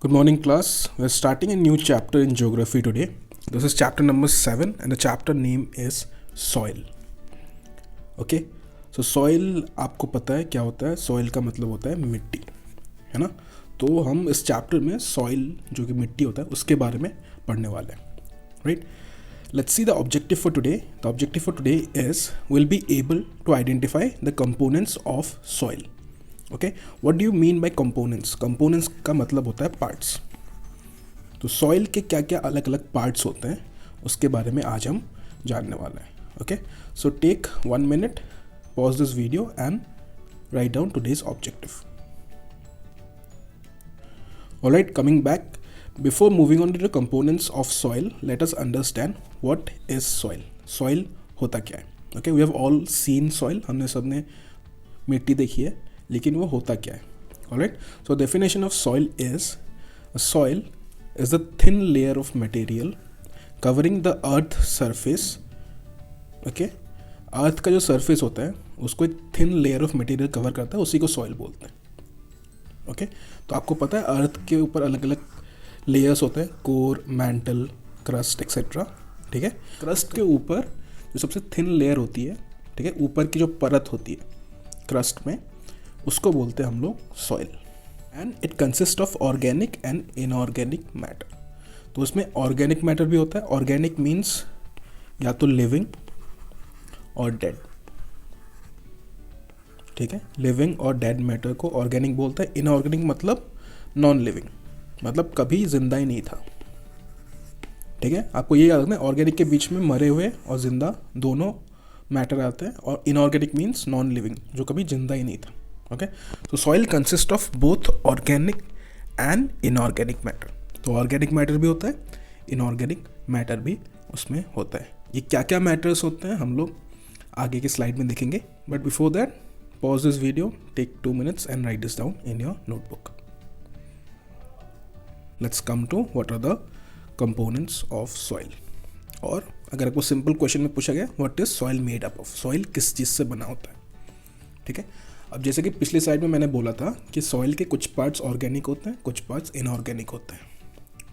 Good morning, class. We're starting a new chapter in geography today. This is chapter number 7, and the chapter name is soil. Okay, so soil आपको पता है क्या होता है? soil का मतलब होता है मिट्टी, है ना? तो हम इस चैप्टर में soil जो कि मिट्टी होता है उसके बारे में पढ़ने वाले हैं, right? Let's see the objective for today. The objective for today is we'll be able to identify the components of soil. Okay, what do you mean by components? Components का मतलब होता है पार्ट्स. तो सॉइल के क्या क्या अलग अलग पार्ट्स होते हैं उसके बारे में आज हम जानने वाले हैं. Okay, so take 1 minute, pause this video and write down today's objective. Alright, coming back, before moving on to the components of soil, let us understand what is soil. Soil होता क्या है? Okay, we have all seen soil, हमने सबने मिट्टी देखी है, लेकिन वो होता क्या है? Alright, so definition of soil is the thin layer of material covering the earth surface. Okay, earth का जो सरफेस होता है उसको एक thin layer of material cover करता है, उसी को सॉइल बोलते हैं. ओके, तो आपको पता है अर्थ के ऊपर अलग अलग लेयर्स होते हैं, कोर, मैंटल, क्रस्ट एक्सेट्रा. ठीक है, क्रस्ट के ऊपर जो सबसे थिन लेयर होती है, ठीक है, ऊपर की जो परत होती है क्रस्ट में, उसको बोलते हैं हम लोग soil. And it consist of organic and inorganic matter. तो उसमें ऑर्गेनिक मैटर भी होता है. ऑर्गेनिक मीन्स या तो लिविंग और डेड. ठीक है, लिविंग और डेड मैटर को ऑर्गेनिक बोलता है. इनऑर्गेनिक मतलब नॉन लिविंग, मतलब कभी जिंदा ही नहीं था. ठीक है, आपको ये याद रखना है, ऑर्गेनिक के बीच में मरे हुए और जिंदा दोनों मैटर आते हैं, और इनऑर्गेनिक मीन्स नॉन लिविंग, जो कभी जिंदा ही नहीं था. ओके, तो soil consist of both organic and inorganic matter. तो ऑर्गेनिक मैटर भी होता है, इनऑर्गेनिक मैटर भी उसमें होता है. ये क्या क्या मैटर्स होते हैं हम लोग आगे के स्लाइड में देखेंगे, but before that pause this video, take 2 minutes and write this down in your notebook. Let's come to what are the components of soil. और अगर आपको सिंपल क्वेश्चन में पूछा गया what is soil made up of, soil किस चीज़ से बना होता है. ठीक है, अब जैसे कि पिछले स्लाइड में मैंने बोला था कि सॉइल के कुछ पार्ट्स ऑर्गेनिक होते हैं, कुछ पार्ट्स इनऑर्गेनिक होते हैं.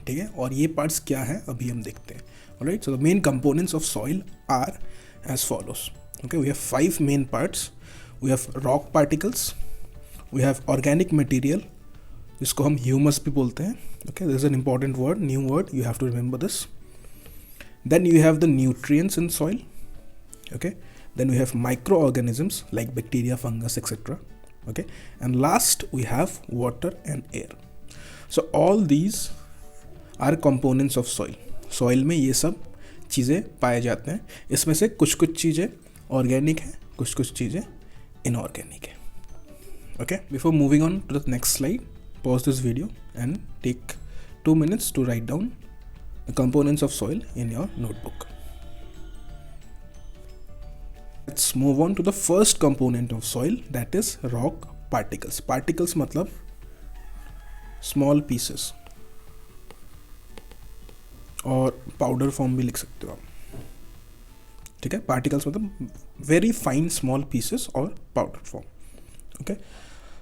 ठीक है, और ये पार्ट्स क्या हैं अभी हम देखते हैं. Alright, so the main components of soil are as follows. Okay, we have 5 main parts. We have rock particles, we have organic material जिसको हम ह्यूमस भी बोलते हैं. Okay, this is an important word, new word, you have to remember this. Then you have the nutrients in soil. Okay, then we have microorganisms like bacteria, fungus, etc. Okay, and last we have water and air. So all these are components of soil. Soil में ये सब चीज़ें पाए जाते हैं. इसमें से कुछ कुछ चीज़ें ऑर्गेनिक हैं, कुछ कुछ चीज़ें इनऑर्गेनिक है. Okay, before moving on to the next slide, pause this video and take 2 minutes to write down the components of soil in your notebook. Let's move on to the first component of soil, that is rock particles. Particles मतलब small pieces, और powder form भी लिख सकते हो आप. ठीक है, particles मतलब वेरी फाइन स्मॉल पीसेस और powder form. Okay,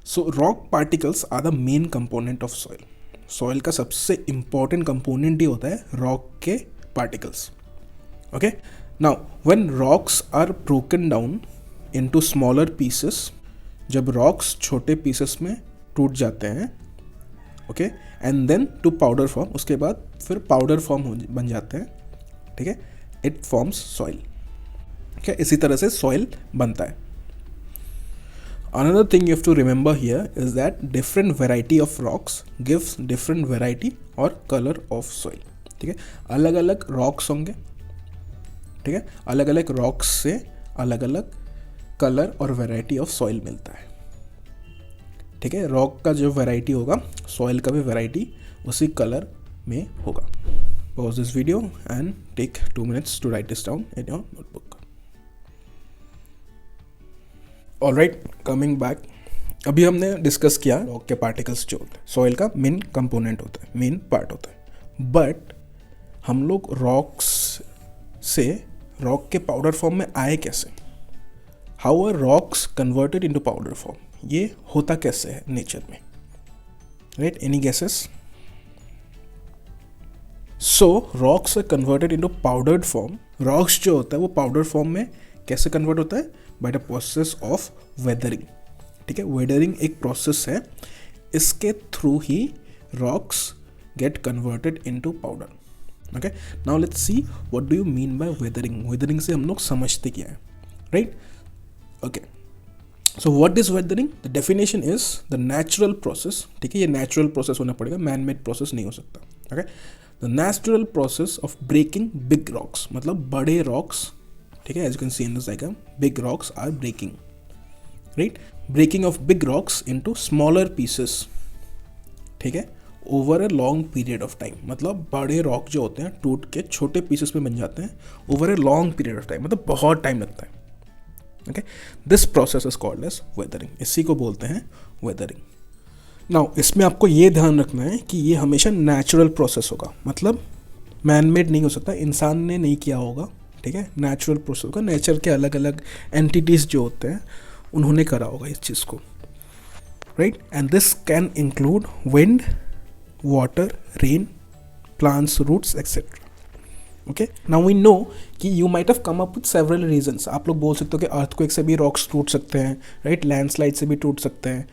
so rock particles are the main component of soil. Soil का सबसे इंपॉर्टेंट कंपोनेंट ही होता है रॉक के particles. Okay, now when rocks are broken down into smaller pieces, जब rocks छोटे pieces में टूट जाते हैं, okay, and then to powder form, उसके बाद फिर powder form बन जाते हैं. ठीक है, it forms soil. okay, इसी तरह से soil बनता है. Another thing you have to remember here is that different variety of rocks gives different variety और color of soil. ठीक है, अलग अलग rocks होंगे. ठीक है, अलग अलग रॉक्स से अलग अलग कलर और वैरायटी ऑफ सॉइल मिलता है. ठीक है, रॉक का जो वैरायटी होगा, सॉइल का भी वैरायटी उसी कलर में होगा. Pause this video and take 2 minutes to write this down in your notebook. Alright, coming back, अभी हमने डिस्कस किया रॉक के पार्टिकल्स जो होते हैं सॉइल का मेन कंपोनेंट होता है, मेन पार्ट होता है. बट हम लोग रॉक्स से रॉक के पाउडर फॉर्म में आए कैसे? How are rocks converted into powder form? ये होता कैसे है नेचर में? Right, any guesses? So rocks are converted into powdered form. Rocks जो होता है वो पाउडर फॉर्म में कैसे कन्वर्ट होता है? By the process of weathering. ठीक है, वेदरिंग एक प्रोसेस है, इसके through he rocks get converted into powder. Okay, now let's see what do you mean by weathering. Weathering से हम लोग समझते क्या है, right? Okay, so what is weathering? The definition is the natural process. ठीक है, ये नेचुरल प्रोसेस होना पड़ेगा, मैन मेड प्रोसेस नहीं हो सकता. Okay, the natural process of breaking big rocks, मतलब बड़े रॉक्स. ठीक है, as you can see in this diagram, big rocks are breaking, right? Breaking of big rocks into smaller pieces. ठीक है, over a long period of time, मतलब बड़े rock जो होते हैं टूट के छोटे पीसेस में बन जाते हैं over a long period of time, मतलब बहुत टाइम लगता है. Okay, this process is called as weathering. इसी को बोलते हैं वेदरिंग. नाउ इसमें आपको ये ध्यान रखना है कि ये हमेशा नेचुरल प्रोसेस होगा, मतलब मैन मेड नहीं हो सकता, इंसान ने नहीं किया होगा. ठीक है, नेचुरल प्रोसेस होगा. नेचर के अलग अलग एंटिटीज़ जो होते हैं उन्होंने करा होगा इस चीज़ को, right? And this can include wind, water, rain, plants, roots etcetera. Okay, now we know कि you might have come up with several reasons. आप लोग बोल सकते हो कि अर्थक्वेक से भी रॉक्स टूट सकते हैं, राइट? लैंडस्लाइड से भी टूट सकते हैं,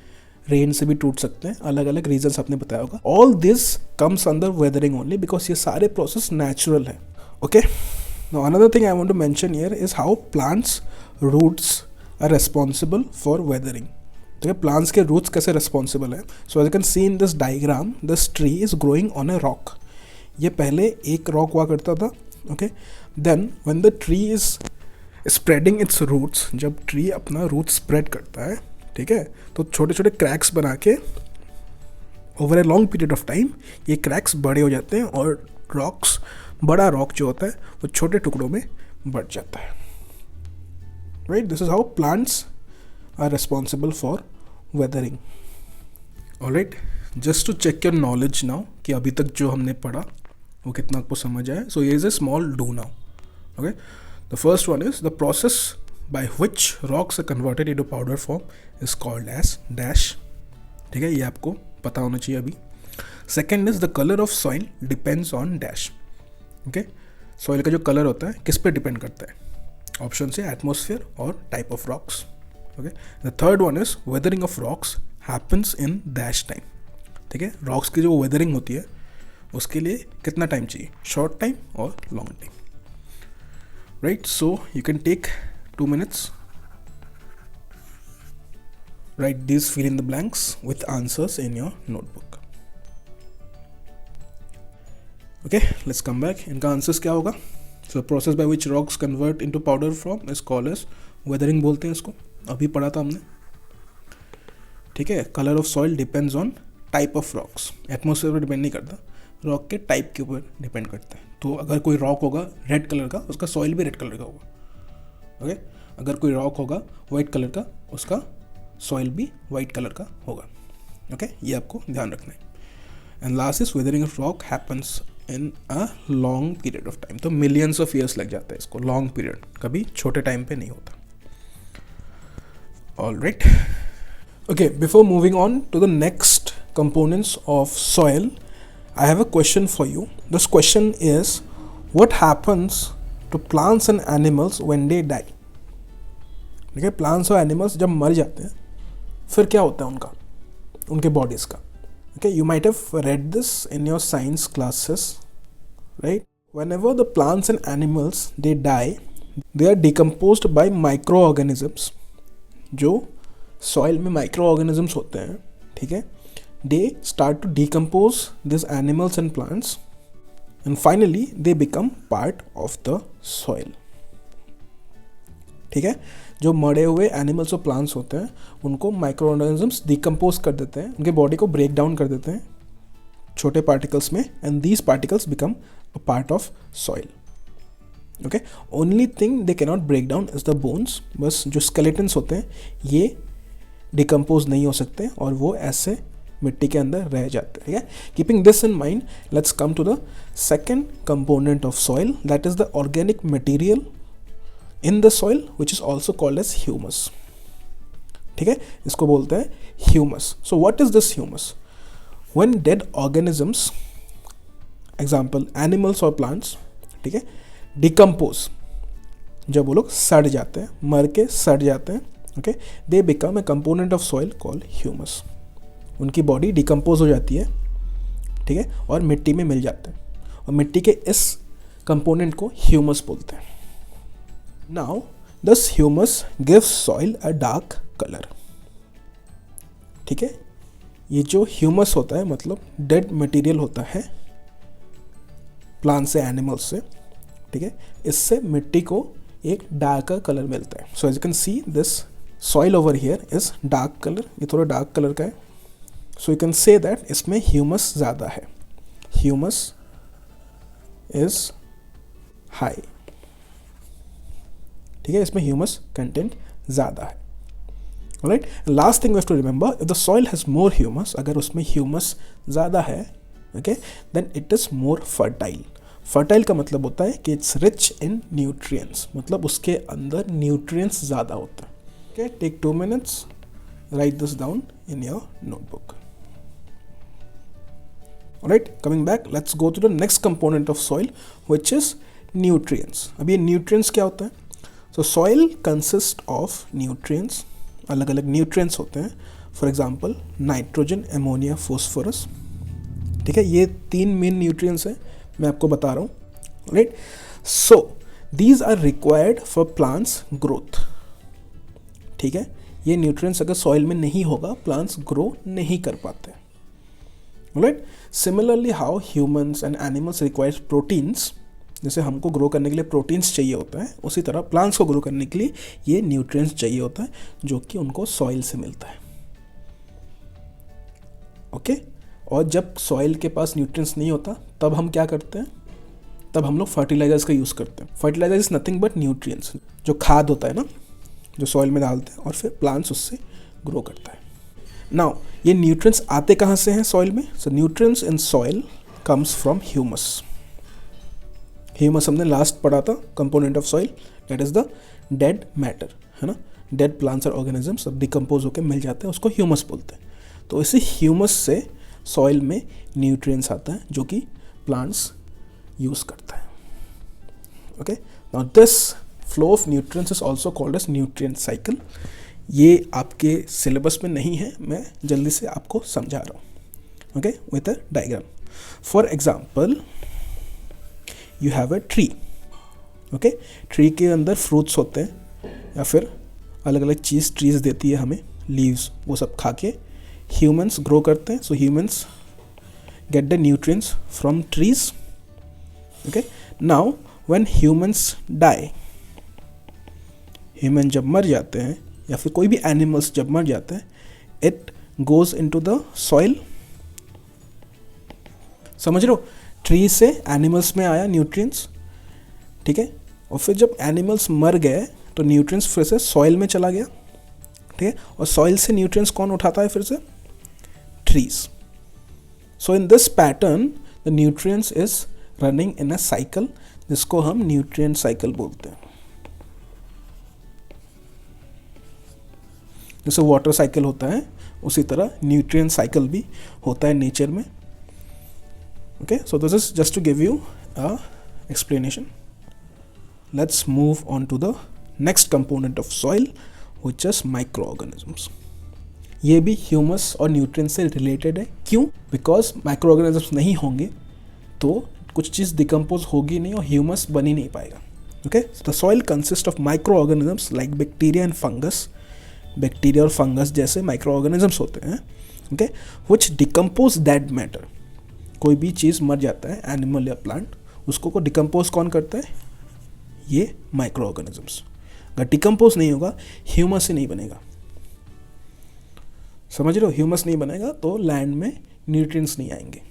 रेन से भी टूट सकते हैं. अलग अलग रीजंस आपने बताया होगा. All this comes under weathering only because ये सारे प्रोसेस नेचुरल है. Okay, now another thing I want to mention here is how plants roots are responsible for weathering. ठीक है, प्लांट्स के रूट्स कैसे रेस्पॉन्सिबल है? So as you can see in this diagram, this tree is growing on a rock. ये पहले एक rock हुआ करता था. Okay, then when the tree is spreading its roots, जब ट्री अपना रूट स्प्रेड करता है, ठीक है, तो छोटे छोटे क्रैक्स बना के over a long period of time ये क्रैक्स बड़े हो जाते हैं और रॉक्स, बड़ा रॉक जो होता है वो छोटे टुकड़ों में बढ़ जाता है. Right, this is how plants are responsible for weathering. Alright, just to check your knowledge now कि अभी तक जो हमने पढ़ा वो कितना आपको समझ आया. सो ये is a small do now. Okay, the first one is the process by which rocks are converted into powder form is called as dash. ठीक है, ये आपको पता होना चाहिए अभी. Second is the colour of soil depends on dash. Okay, soil का जो कलर होता है किस पे डिपेंड करता है? ऑप्शन से एटमोसफियर और type of rocks. Okay, the third one is weathering of rocks happens in dash time. ठीक है, रॉक्स की जो वेदरिंग होती है उसके लिए कितना टाइम चाहिए? शॉर्ट टाइम और long time. Right, so you can take 2 minutes. Write these fill in the blanks with answers in your notebook. Okay, let's come back. इनका आंसर्स क्या होगा? So process by which rocks convert into powder form is called as weathering बोलते हैं इसको. अभी पढ़ा था हमने. ठीक है, colour of soil depends on type of rocks. Atmosphere पर डिपेंड नहीं करता, रॉक के टाइप के ऊपर डिपेंड करता है. तो अगर कोई रॉक होगा रेड कलर का, उसका सॉइल भी रेड कलर का होगा. ओके, अगर कोई रॉक होगा वाइट कलर का, उसका सॉइल भी वाइट कलर का होगा. ओके, ये आपको ध्यान रखना है. And last is weathering of rock happens in a long period of time. तो मिलियंस ऑफ ईयर्स लग जाता है इसको, लॉन्ग पीरियड, कभी छोटे टाइम पे नहीं होता. Alright, okay, before moving on to the next components of soil, I have a question for you. This question is what happens to plants and animals when they die. ठीक है, plants और animals जब मर जाते हैं फिर क्या होता है उनका, उनके बॉडीज़ का. Okay, you might have read this in your science classes, right? Whenever the plants and animals they die, they are decomposed by micro organisms. जो सॉइल में माइक्रो ऑर्गेनिजम्स होते हैं, ठीक है, they start to decompose this animals and plants and finally they become part of the soil. ठीक है, जो मरे हुए एनिमल्स और प्लांट्स होते हैं उनको माइक्रो ऑर्गेनिजम्स डिकम्पोज कर देते हैं, उनके बॉडी को ब्रेक डाउन कर देते हैं छोटे पार्टिकल्स में, and these particles become a part of soil. Okay, only thing they cannot break down is the bones. बस जो स्केलेटन्स होते हैं ये डिकम्पोज नहीं हो सकते और वो ऐसे मिट्टी के अंदर रह जाते हैं. ठीक है, keeping this in mind, let's come to the second component of soil, that is the organic material in the soil which is also called as humus. ठीक है, इसको बोलते हैं humus. So what is this humus? When dead organisms example animals और plants, ठीक है, decompose, जब वो लोग सड़ जाते हैं, मर के सड़ जाते हैं, okay, they become a component of soil called humus. उनकी बॉडी डिकम्पोज हो जाती है, ठीक है, और मिट्टी में मिल जाते हैं, और मिट्टी के इस कंपोनेंट को ह्यूमस बोलते हैं। Now this humus gives soil a dark colour, ठीक है। ये जो ह्यूमस होता है मतलब डेड मटेरियल होता है प्लांट से, एनिमल्स से, ठीक है, इससे मिट्टी को एक डार्कर कलर मिलता है। So as you can see this soil over here is dark colour, ये थोड़ा डार्क कलर का है। So you can say that इसमें ह्यूमस ज़्यादा है, ह्यूमस इज हाई, ठीक है, इसमें ह्यूमस कंटेंट ज़्यादा है। Right, last thing we have to remember, if the soil has more humus, अगर उसमें ह्यूमस ज़्यादा है, okay, then it is more fertile. Fertile का मतलब होता है कि इट्स रिच इन न्यूट्रिएंट्स, मतलब उसके अंदर न्यूट्रिएंट्स ज़्यादा होते हैं। Okay, take 2 minutes, write this down in your notebook. Alright, coming back, let's go to the next component of soil, which is nutrients. अब ये nutrients क्या होता है? So soil consists of nutrients, अलग अलग nutrients होते हैं। For example, nitrogen, ammonia, phosphorus, ठीक है, ये 3 main nutrients हैं, मैं आपको बता रहा हूँ। Right? So these are required for plants growth, ठीक है, ये nutrients अगर soil में नहीं होगा plants grow नहीं कर पाते। Right? Similarly, how humans and animals require proteins, जैसे हमको ग्रो करने के लिए प्रोटीन्स चाहिए होता है, उसी तरह प्लांट्स को ग्रो करने के लिए ये न्यूट्रिएंट्स चाहिए होता है, जो कि उनको सॉइल से मिलता है। ओके, और जब सॉइल के पास न्यूट्रिएंट्स नहीं होता तब हम क्या करते हैं, तब हम लोग फर्टिलाइजर्स का यूज़ करते हैं। Fertiliser is nothing but nutrients, जो खाद होता है ना, जो सॉइल में डालते हैं और फिर प्लांट्स उससे ग्रो करता है। नाउ ये न्यूट्रिएंट्स आते कहाँ से हैं सॉइल में? So nutrients in soil comes from humus. Humus हमने लास्ट पढ़ा था, component of soil, that is the dead matter, है ना, डेड प्लांट्स और ऑर्गेनिजम्स सब डिकम्पोज होकर मिल जाते हैं, उसको ह्यूमस बोलते हैं। तो इसी ह्यूमस से सॉइल में न्यूट्रिएंट्स आता है जो कि प्लांट्स यूज़ करता है। Okay, now this flow of nutrients is also called as nutrient cycle. ये आपके सिलेबस में नहीं है, मैं जल्दी से आपको समझा रहा हूँ। Okay, with a diagram. For example, you have a tree. Okay, tree के अंदर फ्रूट्स होते हैं या फिर अलग अलग चीज़ ट्रीज देती है हमें, लीव्स, वो सब खा के ह्यूमंस ग्रो करते हैं। So humans get the nutrients from trees. Okay, now when humans die, human जब मर जाते हैं या फिर कोई भी एनिमल्स जब मर जाते हैं, it goes into the soil. समझ रहे हो, ट्री से एनिमल्स में आया न्यूट्रिएंट्स, ठीक है, और फिर जब एनिमल्स मर गए तो न्यूट्रिएंट्स फिर से सॉइल में चला गया, ठीक है, और सॉइल से न्यूट्रिएंट्स कौन उठाता है फिर से? Trees. So in this pattern the nutrients is running in a cycle, जिसको हम न्यूट्रिएंट साइकिल बोलते हैं। जैसे वाटर साइकिल होता है उसी तरह न्यूट्रिएंट साइकिल भी होता है नेचर में। Okay, so this is just to give you a explanation. Let's move on to the next component of soil which is micro organisms. ये भी ह्यूमस और न्यूट्रिएंट से रिलेटेड है। क्यों? बिकॉज माइक्रो ऑर्गेनिजम्स नहीं होंगे तो कुछ चीज़ डिकम्पोज होगी नहीं और ह्यूमस बन ही नहीं पाएगा। Okay, the soil consist of micro organisms like bacteria and fungus. Bacteria और फंगस जैसे माइक्रो ऑर्गेनिजम्स होते हैं, okay, which decompose dead matter. कोई भी चीज़ मर जाता है, एनिमल या प्लांट, उसको को डिकम्पोज कौन करता है? ये माइक्रो ऑर्गेनिजम्स। अगर डिकम्पोज नहीं होगा, ह्यूमस ही नहीं बनेगा। समझ रहे हो, ह्यूमस नहीं बनेगा तो लैंड में न्यूट्रिएंट्स नहीं आएंगे,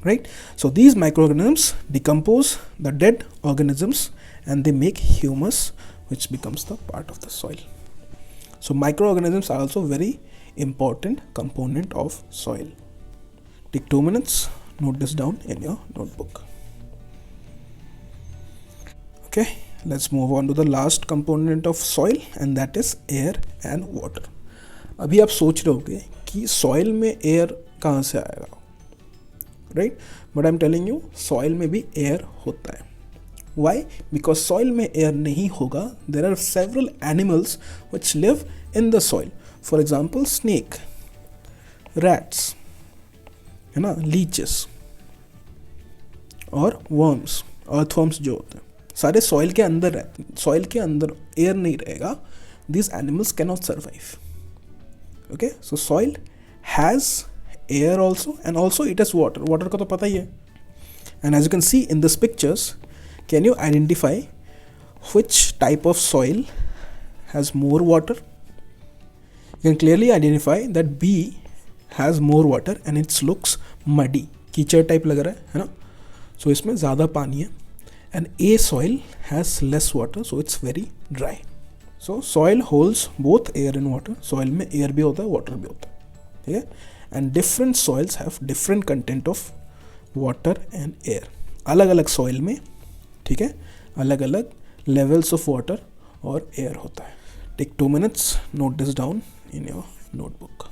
right? So these micro organisms decompose the dead organisms and they make humus which becomes the part of the soil. So microorganisms are also very important component of soil. Take 2 minutes, note this down in your notebook. Okay, let's move on to the last component of soil and that is air and water. अभी आप सोच रहे होगे कि soil में air कहाँ से आएगा, right, but I am telling you soil में भी एयर होता है. वाई? बिकॉज सॉइल में एयर नहीं होगा, there are several animals which live in the soil. For example snake, rats, है ना, लीचेस और वर्म्स, अर्थवर्म्स जो होते हैं, सारे सॉइल के अंदर रहते हैं. सॉइल के अंदर एयर नहीं रहेगा, these animals cannot survive. Okay, so soil has air also and also it has water. Water का तो पता ही है. And as you can see in these pictures, can you identify which type of soil has more water? You can clearly identify that B has more water and it looks muddy. कीचड़ type लग रहा है ना? So इसमें ज़्यादा पानी है. And A soil has less water, so it's very dry. So soil holds both air and water. Soil में एयर भी होता है, वाटर भी होता है, ठीक है. And different soils have different content of water and air. अलग अलग सॉइल में, ठीक है, अलग अलग लेवल्स ऑफ वाटर और एयर होता है. Take 2 minutes, note this down in your notebook.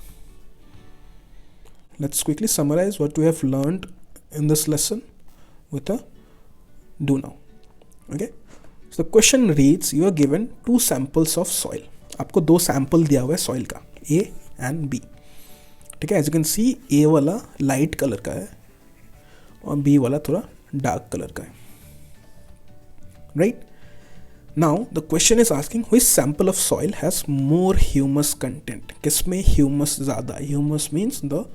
Let's quickly summarise what we have learned in this lesson with a do now. Okay, so the question reads, you are given 2 samples of soil. आपको 2 sample दिया हुआ है soil का, A and B, ठीक है. As you can see A वाला light colour का है और B वाला थोड़ा डार्क कलर का है, right. Now the question is asking which sample of soil has more humus content. किस में ह्यूमस ज़्यादा है? Humus means the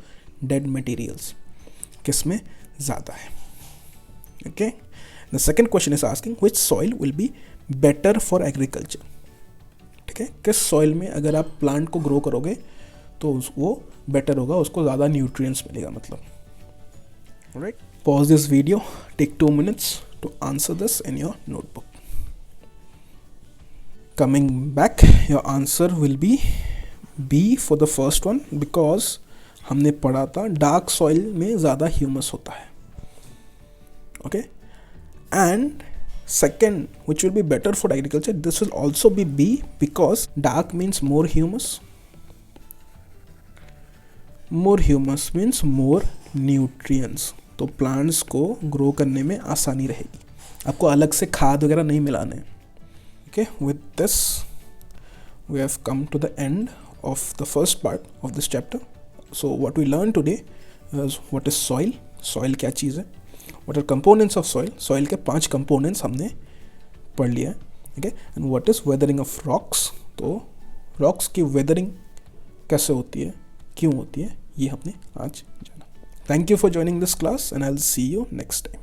dead materials. किस में ज़्यादा है? Okay. The second question is asking which soil will be better for agriculture. ठीक है, किस सॉइल में अगर आप प्लांट को ग्रो करोगे तो वो बेटर होगा, उसको ज़्यादा न्यूट्रिएंट्स मिलेगा मतलब. Right, pause this video, take 2 minutes to answer this in your notebook. Coming back, your answer will be B for the first one because हमने पढ़ा था डार्क सॉइल में ज़्यादा ह्यूमस होता है. Okay. And second, which will be better for agriculture, this will also be B because dark means more humus. More humus means more nutrients. तो plants को grow करने में आसानी रहेगी. आपको अलग से खाद वगैरह नहीं मिलाने. Okay, with this we have come to the end of the first part of this chapter. So what we learned today is what is soil. Soil क्या चीज़ है? What are components of soil? Soil के 5 components हमने पढ़ लिया है, ठीक है. And what is weathering of rocks. तो रॉक्स की वेदरिंग कैसे होती है, क्यों होती है, ये हमने आज जाना. Thank you for joining this class and I will see you next time.